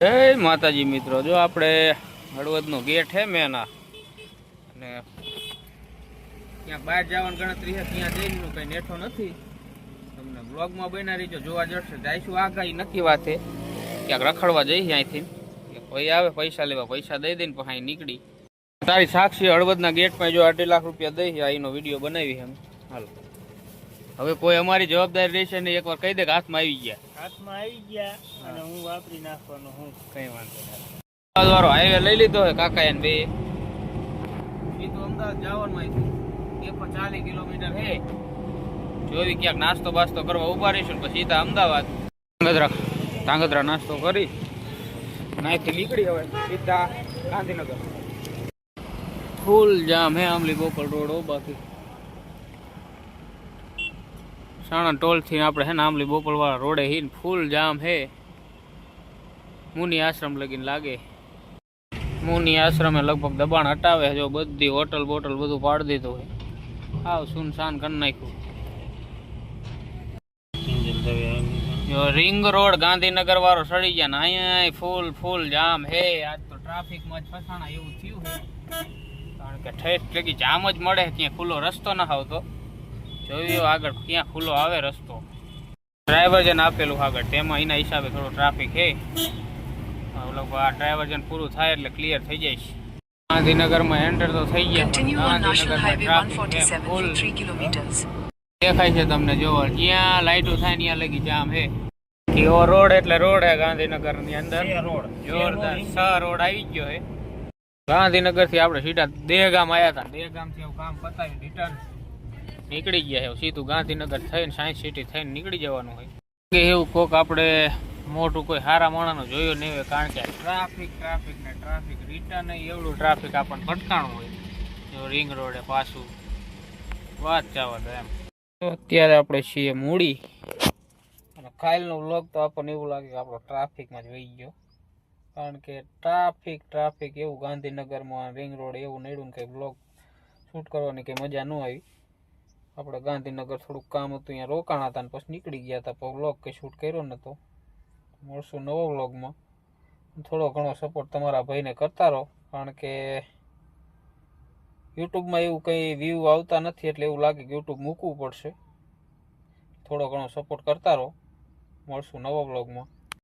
જય માતાજી મિત્રો, જો આપણે હળવદનો ગેટ છે મેન અને ત્યાં બહાર જવાની ગણતરી છે, ત્યાં જઈને કઈ નેઠો નથી. તમને બ્લોગમાં બના રહીજો, જોવા જશે. જઈશું આગાહી નક્કી વાત છે, ક્યાંક રખડવા જઈએ અહીંથી. કોઈ આવે પૈસા લેવા, પૈસા દઈ દઈને પછી અહીં નીકળી. તારી સાક્ષી હળવદના ગેટમાં જો 8 લાખ રૂપિયા દઈ અહીંનો વિડીયો બનાવી અમે. હાલો, હવે કોઈ અમારી જવાબદારી રહેશે ને, એકવાર કહી દે કે હાથમાં આવી ગયા અને હું વાપરી નાખવાનો. હું કઈ વાંધો નહીં. વાળો હાઈવે લઈ લીધો હે કાકા એને બે. સીધું અમદાવાદ જવાનું અહીંથી 140 કિલોમીટર હે. જોવી ક્યાંક નાસ્તો બાસ્તો કરવા ઉભા રહીશું પછી સીધા અમદાવાદ ધાંગધ્રા નાસ્તો કરી નાઈથી નીકળી હવે સીધા ગાંધીનગર. ફૂલ જામ હે આમલી બોપલ રોડ. બાકી સાણા ટોલ થી આપણે હે ને આમલી બોપલ વાળા રોડે હીન ફૂલ જામ હે. મુનિ આશ્રમ લગીને લાગે. મુનિ આશ્રમે લગભગ દબાણ હટાવે. જો બધી હોટલ બોટલ બધું પાડી દીધું હોય. આવ સુનસાન કરી નાખ્યું. જો રિંગ રોડ ગાંધીનગર વાળો સડી ગયા ને અહીંયા ફૂલ જામ હે. આજ તો ટ્રાફિકમાં જ ફસાણા એવું થયું હે, કારણ કે ઠેઠ લગી જામ જ મળે. ત્યાં ખુલ્લો રસ્તો ના આવતો. જોયું આગળ ક્યાં ખુલ્લો આવે રસ્તો. ડ્રાઈવર્જન આપેલું આગળ, તેમાં એના હિસાબે થોડો ટ્રાફિક હે. લગભગ આ ડ્રાઈવર્જન પૂરું થાય એટલે ક્લિયર થઈ જાય છે. ગાંધીનગરમાં એન્ટર તો થઈ ગયા. દેખાય છે તમને? જોવો જ્યાં લાઈટો થાય ત્યાં લગી જામ હે. એવો રોડ એટલે રોડ હે ગાંધીનગર ની અંદર. જોરદાર સ રોડ આવી ગયો હે. ગાંધીનગર થી આપણે સીધા દેહગામ આવ્યા હતા. દેહગામ થી કામ પતાવી રિટર્ન નીકળી ગયા છે. સીધું ગાંધીનગર થઈને સાયન્સ સિટી થઈને નીકળી જવાનું હોય. એવું કોક આપણે મોટું કોઈ સારા માણસનું જોયું નહીં હોય, કારણ કે ટ્રાફિક રિટર્ન એવડું ટ્રાફિક આપણને ભટકાણું હોય. જો રિંગ રોડે પાછું વાત જવા દો એમ. અત્યારે આપણે છીએ મૂડી અને કાલનો વ્લોગ તો આપણને એવું લાગે કે આપણો ટ્રાફિકમાં જ વહી ગયો, કારણ કે ટ્રાફિક એવું ગાંધીનગરમાં રિંગ રોડ એવું નડ્યું ને કંઈ વ્લોગ શૂટ કરવાની કંઈ મજા ન આવી. આપણે ગાંધીનગર થોડુંક કામ હતું, અહીંયા રોકાણા હતા ને પછી નીકળી ગયા હતા. પણ વ્લોગ કંઈ શૂટ કર્યો નહોતો. મળશું નવો વ્લોગમાં. થોડો ઘણો સપોર્ટ તમારા ભાઈને કરતા રહો, કારણ કે યુટ્યુબમાં એવું કંઈ વ્યૂ આવતા નથી એટલે એવું લાગે કે યુટ્યુબ મૂકવું પડશે. થોડો ઘણો સપોર્ટ કરતા રહો. મળશું નવો વ્લોગમાં.